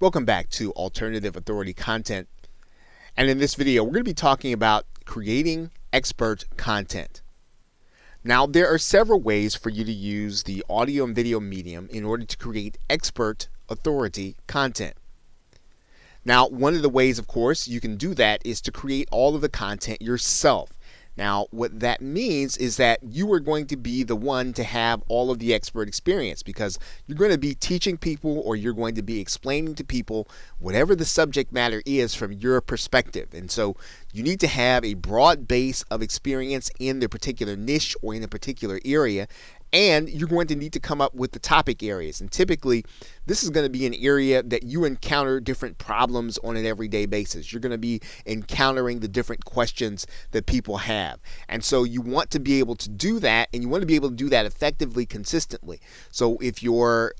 Welcome back to Alternative Authority Content. And in this video, we're going to be talking about creating expert content. Now, there are several ways for you to use the audio and video medium in order to create expert authority content. Now, one of the ways, of course, you can do that is to create all of the content yourself. Now, what that means is that you are going to be the one to have all of the expert experience because you're going to be teaching people or you're going to be explaining to people whatever the subject matter is from your perspective. And so you need to have a broad base of experience in the particular niche or in a particular area. And you're going to need to come up with the topic areas. And typically, this is going to be an area that you encounter different problems on an everyday basis. You're going to be encountering the different questions that people have. And so you want to be able to do that, and you want to be able to do that effectively, consistently. So if your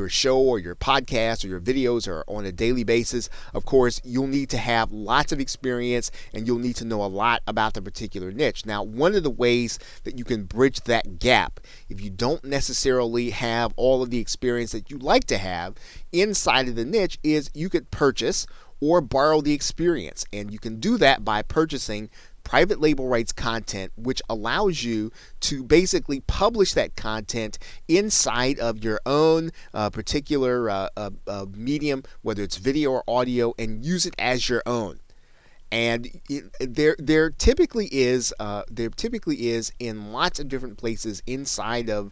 show or your podcast or your videos are on a daily basis, of course, you'll need to have lots of experience and you'll need to know a lot about the particular niche. Now, one of the ways that you can bridge that gap, if you don't necessarily have all of the experience that you'd like to have inside of the niche, is you could purchase or borrow the experience. And you can do that by purchasing private label rights content, which allows you to basically publish that content inside of your own particular medium, whether it's video or audio, and use it as your own. And there typically is in lots of different places inside of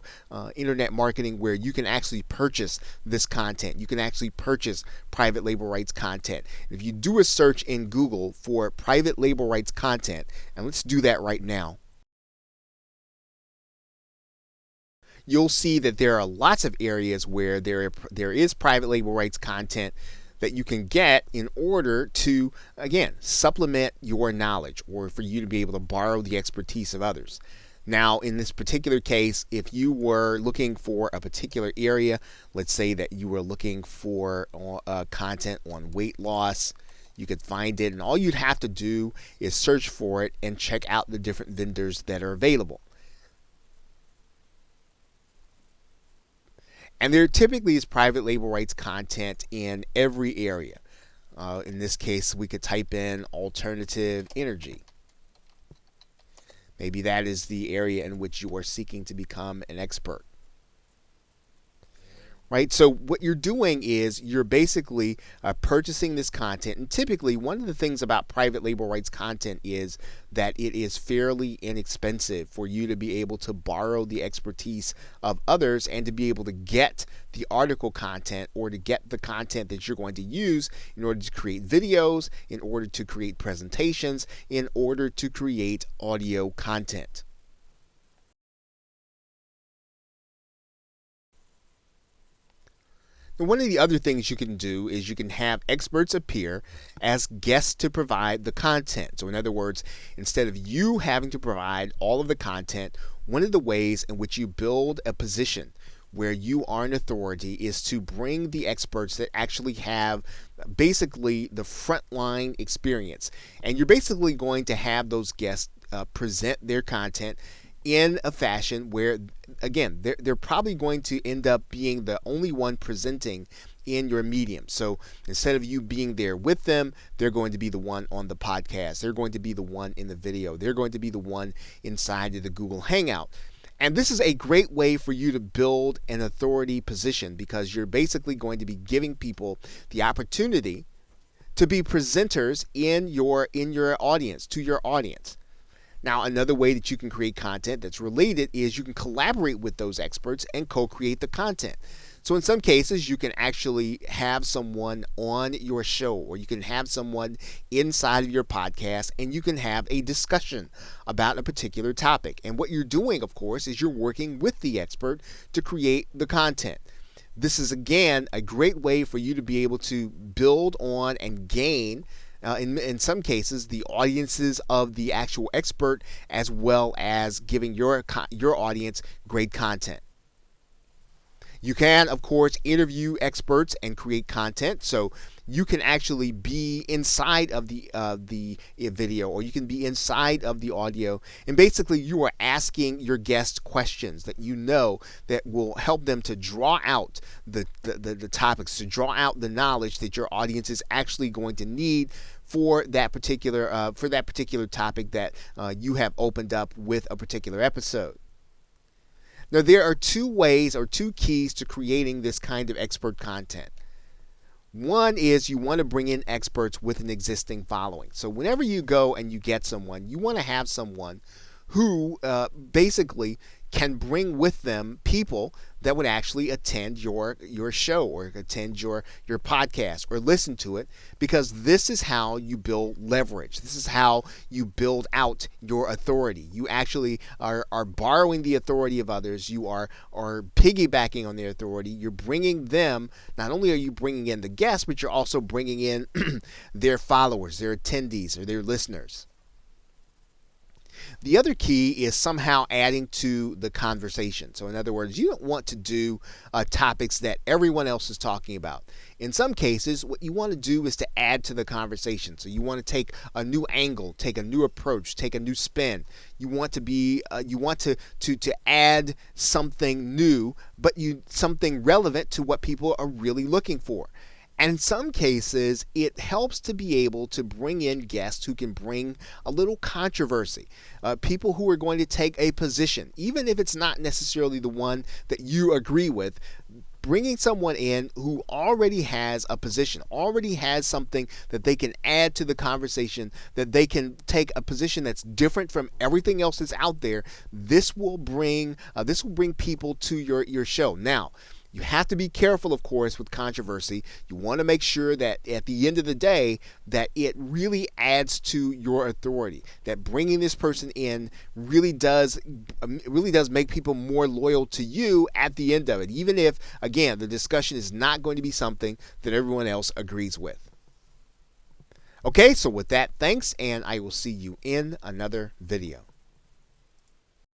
internet marketing where you can actually purchase this content. You can actually purchase private label rights content. If you do a search in Google for private label rights content, and let's do that right now, you'll see that there are lots of areas where there is private label rights content that you can get in order to, again, supplement your knowledge or for you to be able to borrow the expertise of others. Now, in this particular case, if you were looking for a particular area, let's say that you were looking for content on weight loss, you could find it, and all you'd have to do is search for it and check out the different vendors that are available. And there typically is private label rights content in every area. In this case, we could type in alternative energy. Maybe that is the area in which you are seeking to become an expert. Right? So what you're doing is you're basically purchasing this content. And typically, one of the things about private label rights content is that it is fairly inexpensive for you to be able to borrow the expertise of others and to be able to get the article content or to get the content that you're going to use in order to create videos, in order to create presentations, in order to create audio content. Now, one of the other things you can do is you can have experts appear as guests to provide the content. So in other words, instead of you having to provide all of the content, one of the ways in which you build a position where you are an authority is to bring the experts that actually have basically the frontline experience. And you're basically going to have those guests present their content in a fashion where, again, they're probably going to end up being the only one presenting in your medium. So instead of you being there with them, they're going to be the one on the podcast. They're going to be the one in the video. They're going to be the one inside of the Google Hangout. And this is a great way for you to build an authority position because you're basically going to be giving people the opportunity to be presenters in your audience, to your audience. Now, another way that you can create content that's related is you can collaborate with those experts and co-create the content. So in some cases, you can actually have someone on your show or you can have someone inside of your podcast and you can have a discussion about a particular topic. And what you're doing, of course, is you're working with the expert to create the content. This is, again, a great way for you to be able to build on and gain in some cases, the audiences of the actual expert, as well as giving your audience great content. You can, of course, interview experts and create content. So you can actually be inside of the video, or you can be inside of the audio, and basically you are asking your guests questions that you know that will help them to draw out the topics, to draw out the knowledge that your audience is actually going to need for that particular topic that you have opened up with a particular episode. Now, there are two ways or two keys to creating this kind of expert content. One is you want to bring in experts with an existing following. So whenever you go and you get someone, you want to have someone who basically can bring with them people that would actually attend your show or attend your podcast or listen to it, because this is how you build leverage. This is how you build out your authority. You actually are borrowing the authority of others. You are piggybacking on their authority. You're bringing them, not only are you bringing in the guests, but you're also bringing in their followers, their attendees, or their listeners. The other key is somehow adding to the conversation. So in other words, you don't want to do topics that everyone else is talking about. In some cases, what you want to do is to add to the conversation. So you want to take a new angle, take a new approach, take a new spin. You want to be, to add something new, but something relevant to what people are really looking for. And in some cases, it helps to be able to bring in guests who can bring a little controversy, people who are going to take a position, even if it's not necessarily the one that you agree with. Bringing someone in who already has a position, already has something that they can add to the conversation, that they can take a position that's different from everything else that's out there. This will bring people to your show. Now, you have to be careful, of course, with controversy. You want to make sure that at the end of the day that it really adds to your authority, that bringing this person in really does make people more loyal to you at the end of it, even if, again, the discussion is not going to be something that everyone else agrees with. Okay, so with that, thanks, and I will see you in another video.